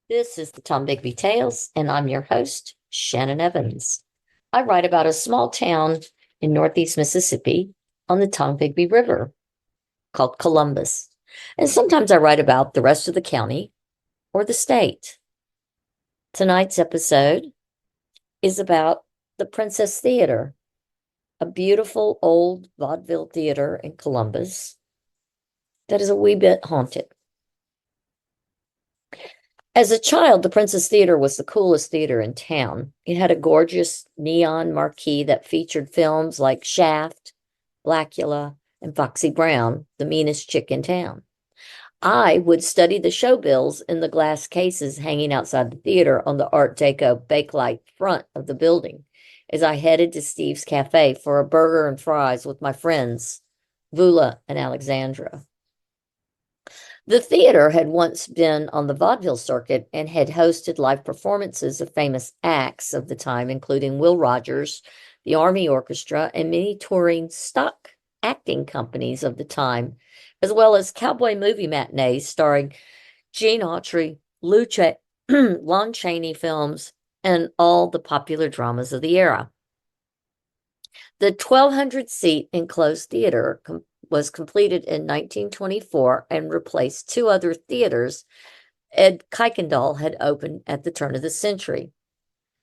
This is the Tombigbee Tales, and I'm your host, Shannon Evans. I write about a small town in northeast Mississippi on the Tombigbee River called Columbus. And sometimes I write about the rest of the county or the state. Tonight's episode is about the Princess Theater, a beautiful old vaudeville theater in Columbus that is a wee bit haunted. As a child, the Princess Theater was the coolest theater in town. It had a gorgeous neon marquee that featured films like Shaft, Blackula, and Foxy Brown, the meanest chick in town. I would study the show bills in the glass cases hanging outside the theater on the Art Deco bakelite front of the building as I headed to Steve's Cafe for a burger and fries with my friends, Vula and Alexandra. The theater had once been on the vaudeville circuit and had hosted live performances of famous acts of the time, including Will Rogers, the Army Orchestra, and many touring stock acting companies of the time, as well as cowboy movie matinees starring Gene Autry, Lon Chaney films, and all the popular dramas of the era. The 1,200-seat enclosed theater was completed in 1924 and replaced two other theaters Ed Kuykendal had opened at the turn of the century: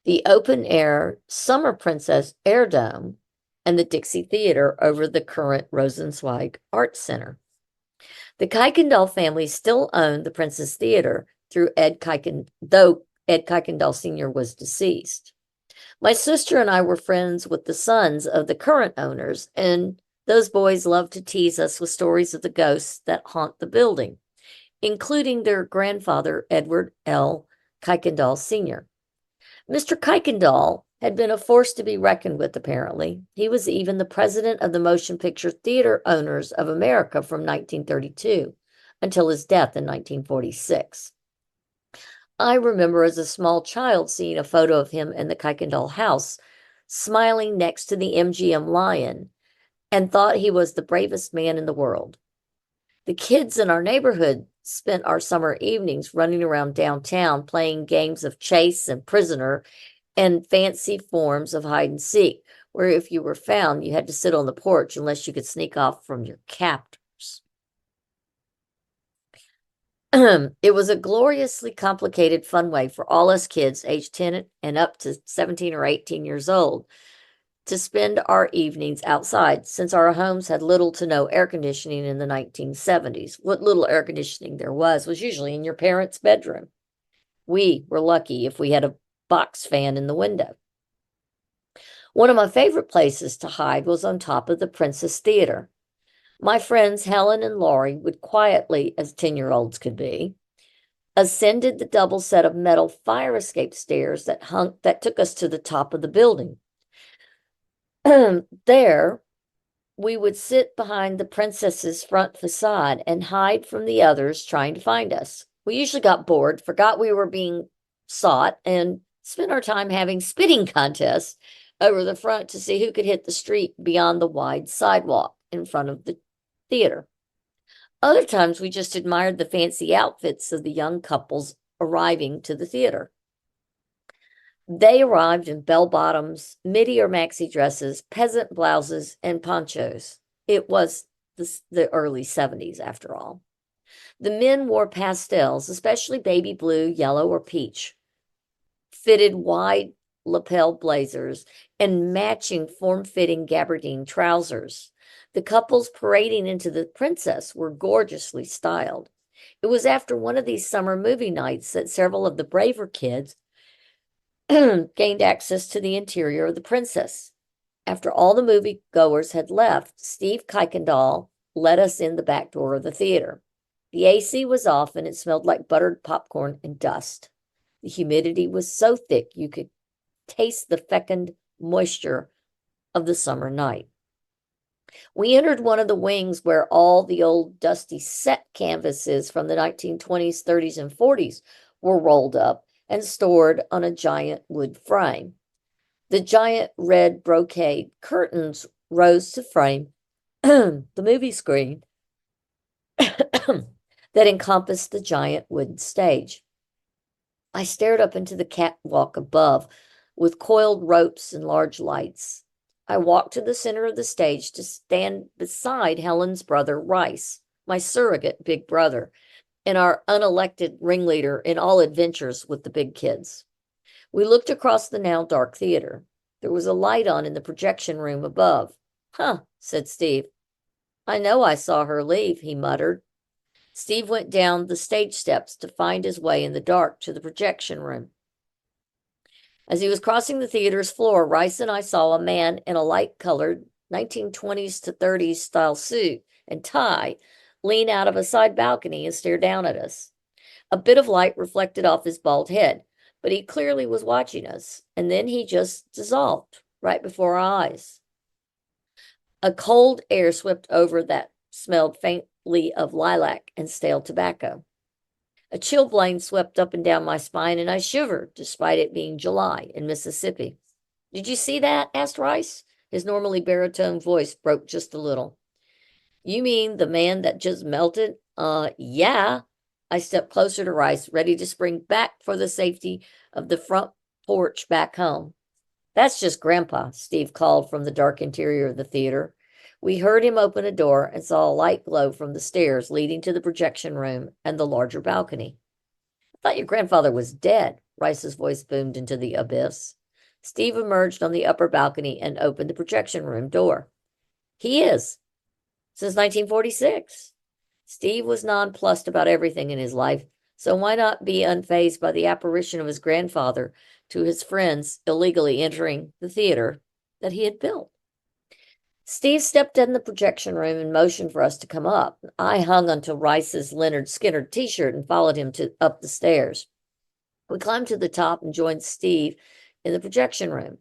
the open-air Summer Princess Air Dome and the Dixie Theater over the current Rosenzweig Art Center. The Kuykendall family still owned the Princess Theater though Ed Kuykendall Sr. was deceased. My sister and I were friends with the sons of the current owners, and those boys loved to tease us with stories of the ghosts that haunt the building, including their grandfather, Edward L. Kuykendall Sr. Mr. Kuykendall had been a force to be reckoned with, apparently. He was even the president of the Motion Picture Theater Owners of America from 1932 until his death in 1946. I remember as a small child seeing a photo of him in the Kuykendall house, smiling next to the MGM lion, and thought he was the bravest man in the world. The kids in our neighborhood spent our summer evenings running around downtown playing games of chase and prisoner and fancy forms of hide and seek, where if you were found, you had to sit on the porch unless you could sneak off from your captors. It was a gloriously complicated, fun way for all us kids aged 10 and up to 17 or 18 years old to spend our evenings outside, since our homes had little to no air conditioning in the 1970s. What little air conditioning there was usually in your parents' bedroom. We were lucky if we had a box fan in the window. One of my favorite places to hide was on top of the Princess Theater. My friends Helen and Laurie would quietly, as 10-year-olds could be, ascended the double set of metal fire escape stairs that took us to the top of the building. There, we would sit behind the princess's front facade and hide from the others trying to find us. We usually got bored, forgot we were being sought, and spent our time having spitting contests over the front to see who could hit the street beyond the wide sidewalk in front of the theater. Other times we just admired the fancy outfits of the young couples arriving to the theater. They arrived in bell bottoms, midi or maxi dresses, peasant blouses, and ponchos. It was the early 70s, after all. The men wore pastels, especially baby blue, yellow, or peach, fitted wide lapel blazers, and matching form-fitting gabardine trousers. The couples parading into the Princess were gorgeously styled. It was after one of these summer movie nights that several of the braver kids gained access to the interior of the Princess. After all the movie goers had left, Steve Kuykendall let us in the back door of the theater. The AC was off and it smelled like buttered popcorn and dust. The humidity was so thick you could taste the fecund moisture of the summer night. We entered one of the wings where all the old dusty set canvases from the 1920s, 30s, and 40s were rolled up and stored on a giant wood frame. The giant red brocade curtains rose to frame the movie screen that encompassed the giant wooden stage. I stared up into the catwalk above with coiled ropes and large lights. I walked to the center of the stage to stand beside Helen's brother, Rice, my surrogate big brother, and our unelected ringleader in all adventures with the big kids. We looked across the now dark theater. There was a light on in the projection room above. Huh, said Steve. I know I saw her leave, he muttered. Steve went down the stage steps to find his way in the dark to the projection room. As he was crossing the theater's floor, Rice and I saw a man in a light-colored 1920s to 30s style suit and tie lean out of a side balcony and stare down at us. A bit of light reflected off his bald head, but he clearly was watching us, and then he just dissolved right before our eyes. A cold air swept over that smelled faintly of lilac and stale tobacco. A chilblain swept up and down my spine, and I shivered, despite it being July in Mississippi. Did you see that? Asked Rice. His normally baritone voice broke just a little. You mean the man that just melted? Yeah. I stepped closer to Rice, ready to spring back for the safety of the front porch back home. That's just Grandpa, Steve called from the dark interior of the theater. We heard him open a door and saw a light glow from the stairs leading to the projection room and the larger balcony. I thought your grandfather was dead, Rice's voice boomed into the abyss. Steve emerged on the upper balcony and opened the projection room door. He is, since 1946. Steve was nonplussed about everything in his life, so why not be unfazed by the apparition of his grandfather to his friends illegally entering the theater that he had built? Steve stepped in the projection room and motioned for us to come up. I hung onto Rice's Leonard Skinner t-shirt and followed him up the stairs. We climbed to the top and joined Steve in the projection room.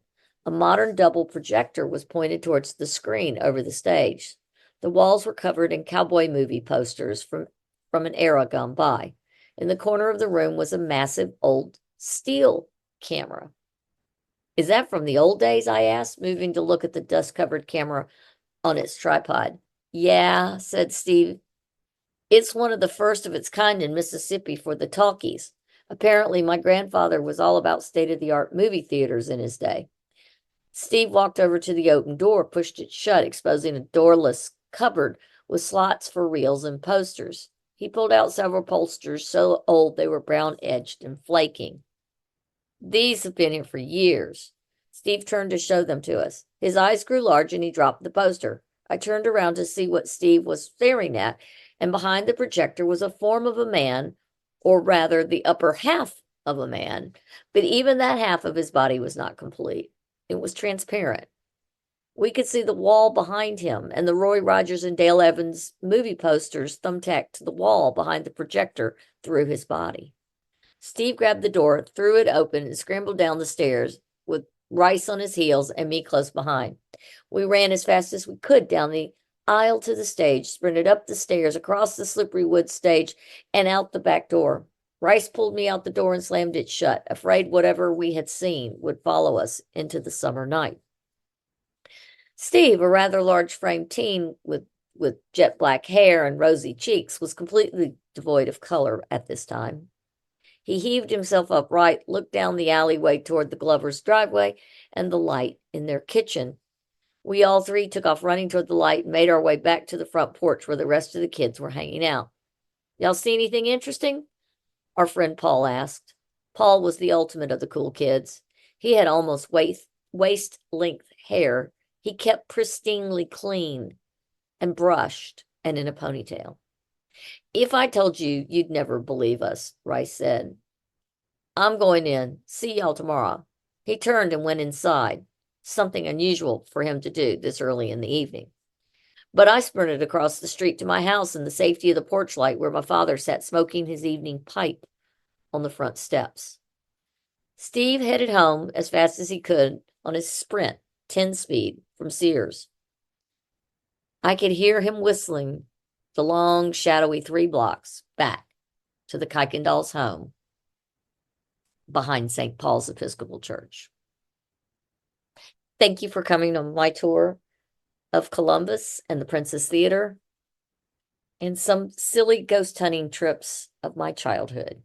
A modern double projector was pointed towards the screen over the stage. The walls were covered in cowboy movie posters from an era gone by. In the corner of the room was a massive old steel camera. Is that from the old days? I asked, moving to look at the dust-covered camera on its tripod. Yeah, said Steve. It's one of the first of its kind in Mississippi for the talkies. Apparently, my grandfather was all about state-of-the-art movie theaters in his day. Steve walked over to the open door, pushed it shut, exposing a doorless cupboard with slots for reels and posters. He pulled out several posters so old they were brown-edged and flaking. These have been here for years. Steve turned to show them to us. His eyes grew large and he dropped the poster. I turned around to see what Steve was staring at, and behind the projector was a form of a man, or rather the upper half of a man, but even that half of his body was not complete. It was transparent. We could see the wall behind him and the Roy Rogers and Dale Evans movie posters thumbtacked to the wall behind the projector through his body. Steve grabbed the door, threw it open, and scrambled down the stairs with Rice on his heels and me close behind. We ran as fast as we could down the aisle to the stage, sprinted up the stairs, across the slippery wood stage, and out the back door. Rice pulled me out the door and slammed it shut, afraid whatever we had seen would follow us into the summer night. Steve, a rather large-framed teen with jet black hair and rosy cheeks, was completely devoid of color at this time. He heaved himself upright, looked down the alleyway toward the Glovers' driveway and the light in their kitchen. We all three took off running toward the light and made our way back to the front porch where the rest of the kids were hanging out. Y'all see anything interesting? Our friend Paul asked. Paul was the ultimate of the cool kids. He had almost waist-length hair. He kept pristinely clean and brushed and in a ponytail. If I told you, you'd never believe us, Rice said. I'm going in. See y'all tomorrow. He turned and went inside, something unusual for him to do this early in the evening. But I sprinted across the street to my house in the safety of the porch light where my father sat smoking his evening pipe on the front steps. Steve headed home as fast as he could on his Sprint, 10-speed, from Sears. I could hear him whistling the long, shadowy 3 blocks back to the Kuykendal's home behind St. Paul's Episcopal Church. Thank you for coming on my tour of Columbus and the Princess Theater and some silly ghost hunting trips of my childhood.